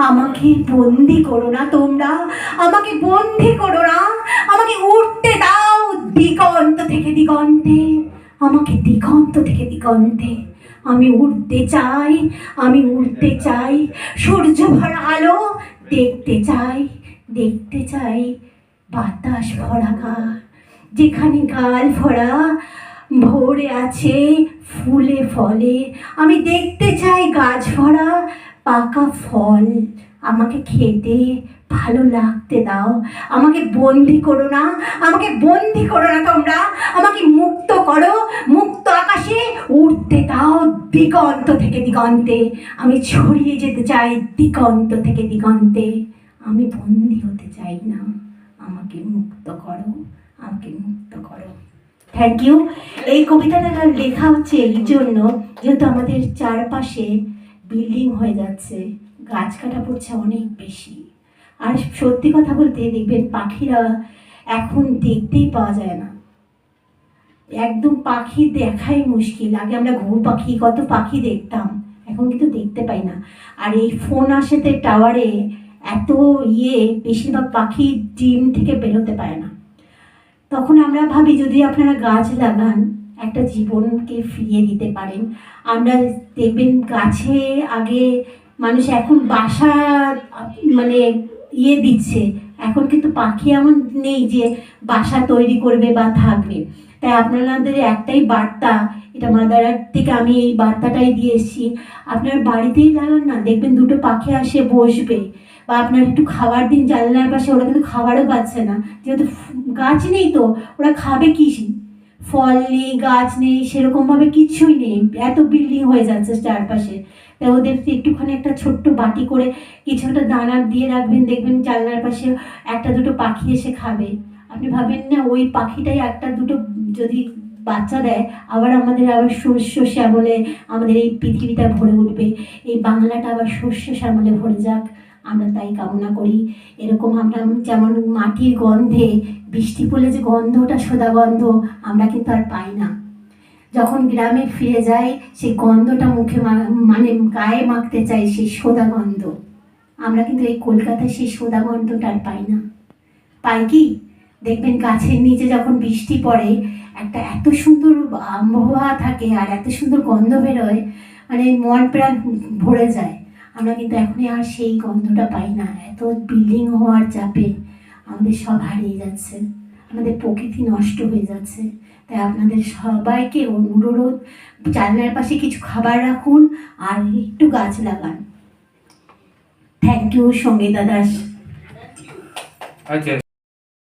আমাকে বন্দি করো না তোমরা, আমাকে বন্দি করো না, আমাকে উঠতে দাও দিগন্ত থেকে দিগন্তে, আমাকে দিগন্ত থেকে দিগন্তে। আমি উঠতে চাই, আমি উঠতে চাই, সূর্য ভরা আলো দেখতে চাই, দেখতে চাই বাতাস ভরা গাল, যেখানে গাল ভরা ভরে আছে ফুলে ফলে। আমি দেখতে চাই গাছ ভরা পাকা ফল, আমাকে খেতে ভালো লাগতে দাও, আমাকে বন্দি করো না, আমাকে বন্দি করো না তোমরা, আমাকে মুক্ত করো, মুক্ত আকাশে উড়তে দাও দিগন্ত থেকে দিগন্তে। আমি ছড়িয়ে যেতে চাই দিগন্ত থেকে দিগন্তে, আমি বন্দি হতে চাই না, আমাকে মুক্ত করো, আমাকে মুক্ত করো। Thank you. এই কবিতাটা লেখা হচ্ছে এই জন্য, যেহেতু আমাদের চারপাশে বিল্ডিং হয়ে যাচ্ছে, গাছ কাটা পড়ছে অনেক বেশি। আর সত্যি কথা বলতে দেখবেন পাখিরা এখন দেখতেই পাওয়া যায় না, একদম পাখি দেখাই মুশকিল। আগে আমরা ঘুঘু পাখি কত পাখি দেখতাম, এখন কিন্তু দেখতে পাই না। আর এই ফোন আসাতে টাওয়ারে এত বেশিরভাগ পাখি ডিম থেকে বেরোতে পারে না। তখন আমরা ভাবি যদি আপনারা গাছ লাগান একটা জীবনকে ফিরিয়ে দিতে পারেন। আমরা দেখবেন গাছে আগে মানুষ এখন বাসা মানে দিচ্ছে, এখন কিন্তু পাখি এমন নেই যে বাসা তৈরি করবে বা থাকবে। তাই আপনাদের একটাই বার্তা, এটা মাদার আর্থ থেকে আমি এই বার্তাটাই দিয়ে এসেছি, আপনার বাড়িতেই লাগান না, দেখবেন দুটো পাখি আসে বসবে। বা আপনার একটু খাবার দিন জানলার পাশে, ওরা কিন্তু খাবারও পাচ্ছে না, যেহেতু গাছ নেই, তো ওরা খাবে কি? ফল নেই, গাছ নেই, সেরকমভাবে কিচ্ছুই নেই, এত বিল্ডিং হয়ে যাচ্ছে চারপাশে। তাই ওদের একটুখানি একটা ছোট্ট বাটি করে কিছু একটা দানা দিয়ে রাখবেন, দেখবেন জানলার পাশে একটা দুটো পাখি এসে খাবে। আপনি ভাবেন না ওই পাখিটাই একটা দুটো যদি বাচ্চা দেয়, আবার আমাদের আবার শস্য শ্যামলে আমাদের এই পৃথিবীটা ভরে উঠবে, এই বাংলাটা আবার শস্য শ্যামলে ভরে যাক, আমরা তাই কামনা করি। এরকম আমরা যেমন মাটির গন্ধে, বৃষ্টি পড়লে যে গন্ধটা সোদা গন্ধ আমরা কিন্তু আর পাই না, যখন গ্রামে ফিরে যাই সেই গন্ধটা মুখে মানে গায়ে মাখতে চাই, সেই সোদা গন্ধ। আমরা কিন্তু এই কলকাতায় সেই সোদা গন্ধটা আর পাই না। পাই কি? দেখবেন গাছের নিচে যখন বৃষ্টি পড়ে একটা এত সুন্দর আবহাওয়া থাকে আর এত সুন্দর গন্ধ বেরোয়, মানে মন প্রাণ ভরে যায়। আমরা কিন্তু এখনই আর সেই গন্ধটা পাই না, এত বিল্ডিং হওয়ার চাপে আমাদের সব হারিয়ে যাচ্ছে, আমাদের প্রকৃতি নষ্ট হয়ে যাচ্ছে। তাই আপনাদের সবাইকে অনুরোধ, জানলার পাশে কিছু খাবার রাখুন আর একটু গাছ লাগান। Thank you Sangeeta Das. আচ্ছা।